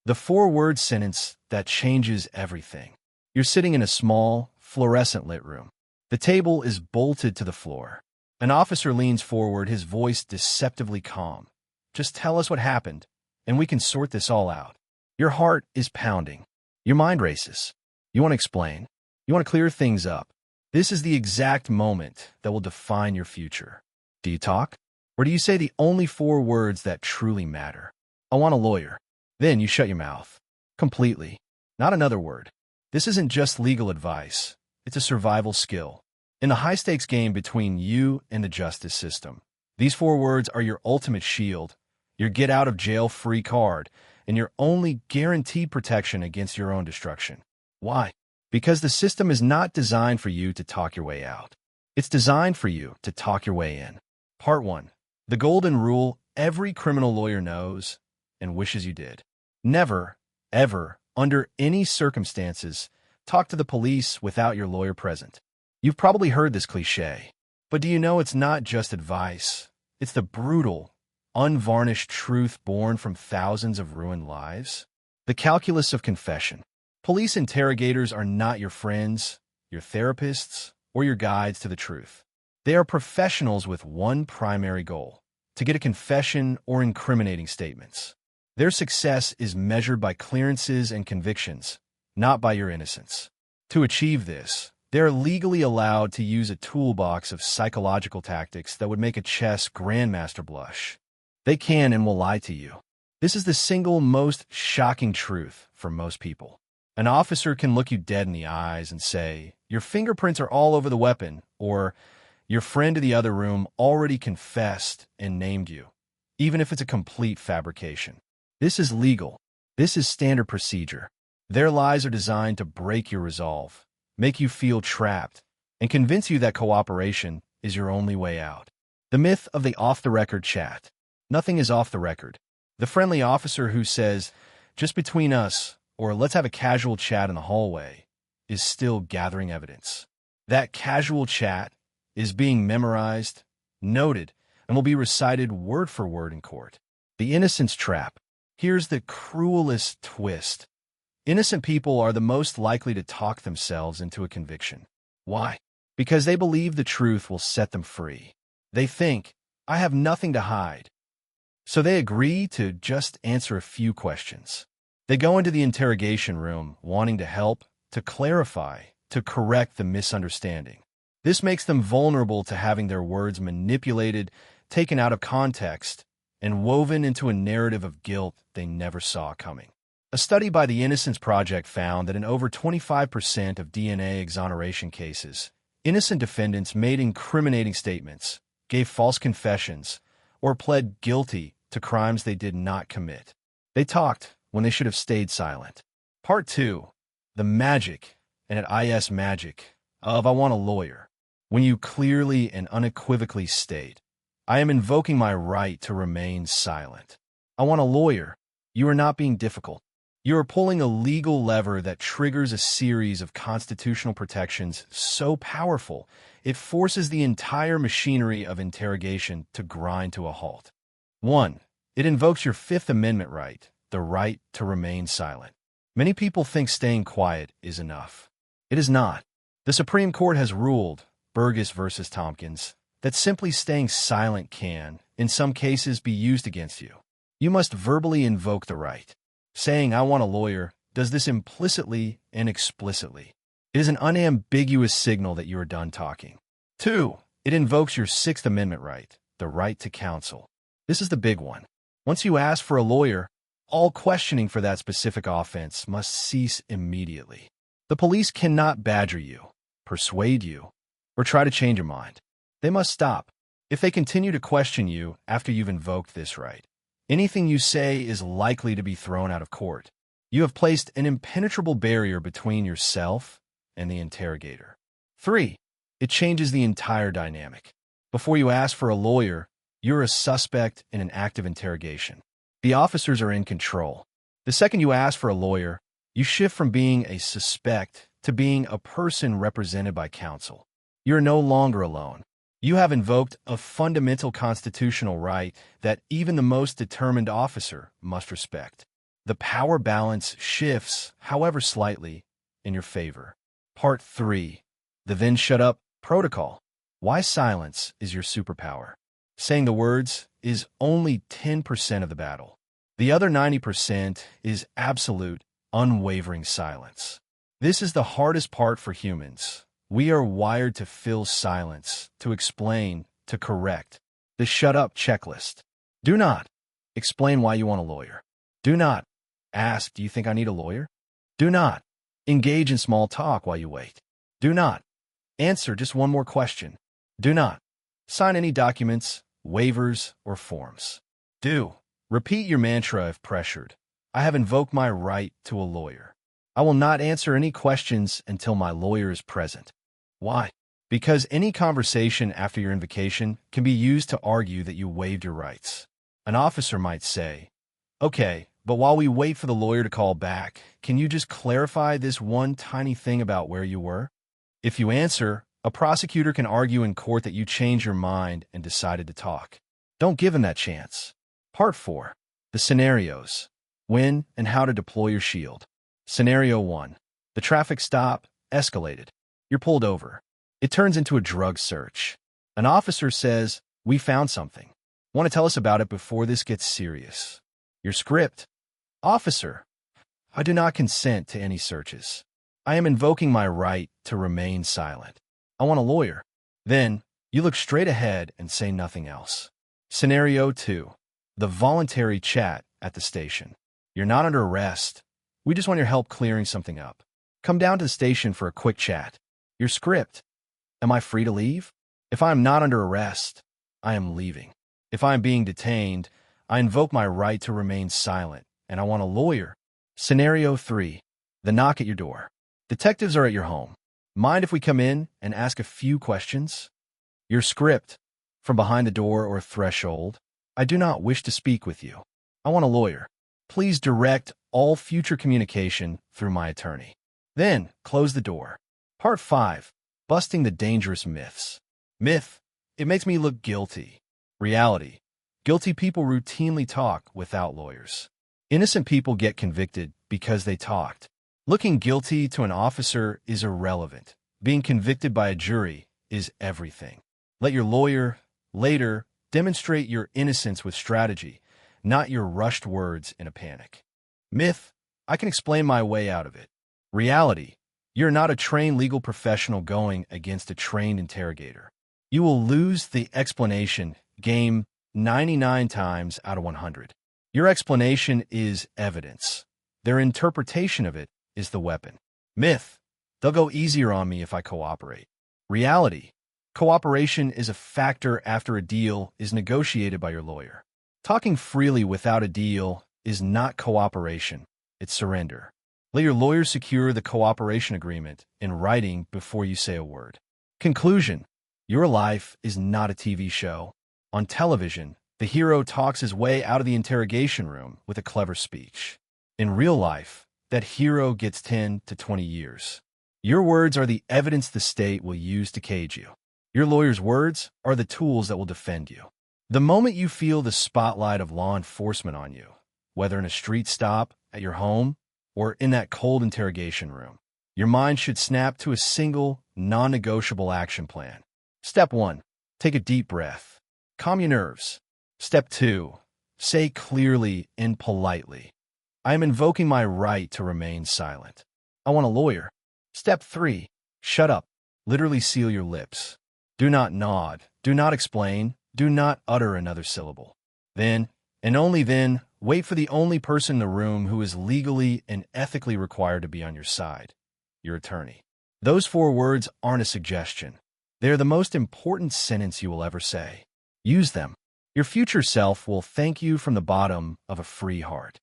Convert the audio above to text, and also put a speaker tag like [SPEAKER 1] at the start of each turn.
[SPEAKER 1] The four-word sentence that changes everything. You're sitting in a small, fluorescent-lit room. The table is bolted to the floor. An officer leans forward, his voice deceptively calm. Just tell us what happened, and we can sort this all out. Your heart is pounding. Your mind races. You want to explain. You want to clear things up. This is the exact moment that will define your future. Do you talk? Or do you say the only four words that truly matter? I want a lawyer. Then you shut your mouth. Completely. Not another word. This isn't just legal advice. It's a survival skill. In the high-stakes game between you and the justice system, these four words are your ultimate shield, your get-out-of-jail-free card, and your only guaranteed protection against your own destruction. Why? Because the system is not designed for you to talk your way out. It's designed for you to talk your way in. Part 1. The golden rule every criminal lawyer knows and wishes you did. Never, ever, under any circumstances, talk to the police without your lawyer present. You've probably heard this cliché, but do you know it's not just advice? It's the brutal, unvarnished truth born from thousands of ruined lives. The calculus of confession. Police interrogators are not your friends, your therapists, or your guides to the truth. They are professionals with one primary goal: to get a confession or incriminating statements. Their success is measured by clearances and convictions, not by your innocence. To achieve this, they are legally allowed to use a toolbox of psychological tactics that would make a chess grandmaster blush. They can and will lie to you. This is the single most shocking truth for most people. An officer can look you dead in the eyes and say, "Your fingerprints are all over the weapon," or "Your friend in the other room already confessed and named you," even if it's a complete fabrication. This is legal. This is standard procedure. Their lies are designed to break your resolve, make you feel trapped, and convince you that cooperation is your only way out. The myth of the off-the-record chat. Nothing is off the record. The friendly officer who says, "Just between us," or "Let's have a casual chat in the hallway," is still gathering evidence. That casual chat is being memorized, noted, and will be recited word for word in court. The innocence trap. Here's the cruelest twist. Innocent people are the most likely to talk themselves into a conviction. Why? Because they believe the truth will set them free. They think, "I have nothing to hide." So they agree to just answer a few questions. They go into the interrogation room wanting to help, to clarify, to correct the misunderstanding. This makes them vulnerable to having their words manipulated, taken out of context, and woven into a narrative of guilt they never saw coming. A study by the Innocence Project found that in over 25% of DNA exoneration cases, innocent defendants made incriminating statements, gave false confessions, or pled guilty to crimes they did not commit. They talked when they should have stayed silent. Part 2. The magic, and at IS magic, of "I want a lawyer." When you clearly and unequivocally state, "I am invoking my right to remain silent. I want a lawyer," you are not being difficult. You are pulling a legal lever that triggers a series of constitutional protections so powerful, it forces the entire machinery of interrogation to grind to a halt. 1. It invokes your Fifth Amendment right, the right to remain silent. Many people think staying quiet is enough. It is not. The Supreme Court has ruled, Burgess versus Tompkins, that simply staying silent can, in some cases, be used against you. You must verbally invoke the right. Saying, "I want a lawyer," does this implicitly and explicitly. It is an unambiguous signal that you are done talking. 2. It invokes your Sixth Amendment right, the right to counsel. This is the big one. Once you ask for a lawyer, all questioning for that specific offense must cease immediately. The police cannot badger you, persuade you, or try to change your mind. They must stop. If they continue to question you after you've invoked this right, anything you say is likely to be thrown out of court. You have placed an impenetrable barrier between yourself and the interrogator. 3. It changes the entire dynamic. Before you ask for a lawyer, you're a suspect in an active interrogation. The officers are in control. The second you ask for a lawyer, you shift from being a suspect to being a person represented by counsel. You're no longer alone. You have invoked a fundamental constitutional right that even the most determined officer must respect. The power balance shifts, however slightly, in your favor. Part 3. The then shut up protocol. Why silence is your superpower. Saying the words is only 10% of the battle. The other 90% is absolute, unwavering silence. This is the hardest part for humans. We are wired to fill silence, to explain, to correct. The shut up checklist. Do not explain why you want a lawyer. Do not ask, do you think I need a lawyer? Do not engage in small talk while you wait. Do not answer just one more question. Do not sign any documents, waivers, or forms. Do repeat your mantra if pressured. I have invoked my right to a lawyer. I will not answer any questions until my lawyer is present. Why? Because any conversation after your invocation can be used to argue that you waived your rights. An officer might say, okay, but while we wait for the lawyer to call back, can you just clarify this one tiny thing about where you were? If you answer, a prosecutor can argue in court that you changed your mind and decided to talk. Don't give him that chance. Part 4. The scenarios. When and how to deploy your shield. Scenario 1. The traffic stop escalated. You're pulled over. It turns into a drug search. An officer says, we found something. Want to tell us about it before this gets serious? Your script. Officer, I do not consent to any searches. I am invoking my right to remain silent. I want a lawyer. Then, you look straight ahead and say nothing else. Scenario 2. The voluntary chat at the station. You're not under arrest. We just want your help clearing something up. Come down to the station for a quick chat. Your script. Am I free to leave? If I am not under arrest, I am leaving. If I am being detained, I invoke my right to remain silent, and I want a lawyer. Scenario 3. The knock at your door. Detectives are at your home. Mind if we come in and ask a few questions? Your script. From behind the door or threshold. I do not wish to speak with you. I want a lawyer. Please direct all future communication through my attorney. Then, close the door. Part 5. Busting the dangerous myths. Myth. It makes me look guilty. Reality. Guilty people routinely talk without lawyers. Innocent people get convicted because they talked. Looking guilty to an officer is irrelevant. Being convicted by a jury is everything. Let your lawyer, later, demonstrate your innocence with strategy, not your rushed words in a panic. Myth. I can explain my way out of it. Reality. You're not a trained legal professional going against a trained interrogator. You will lose the explanation game 99 times out of 100. Your explanation is evidence. Their interpretation of it is the weapon. Myth. They'll go easier on me if I cooperate. Reality. Cooperation is a factor after a deal is negotiated by your lawyer. Talking freely without a deal is not cooperation, it's surrender. Let your lawyer secure the cooperation agreement in writing before you say a word. Conclusion. Your life is not a TV show. On television, the hero talks his way out of the interrogation room with a clever speech. In real life, that hero gets 10 to 20 years. Your words are the evidence the state will use to cage you. Your lawyer's words are the tools that will defend you. The moment you feel the spotlight of law enforcement on you, whether in a street stop, at your home, or in that cold interrogation room, your mind should snap to a single, non-negotiable action plan. Step 1. Take a deep breath. Calm your nerves. Step 2. Say clearly and politely, I am invoking my right to remain silent. I want a lawyer. Step 3. Shut up. Literally seal your lips. Do not nod. Do not explain. Do not utter another syllable. Then, and only then, wait for the only person in the room who is legally and ethically required to be on your side, your attorney. Those 4 words aren't a suggestion. They are the most important sentence you will ever say. Use them. Your future self will thank you from the bottom of a free heart.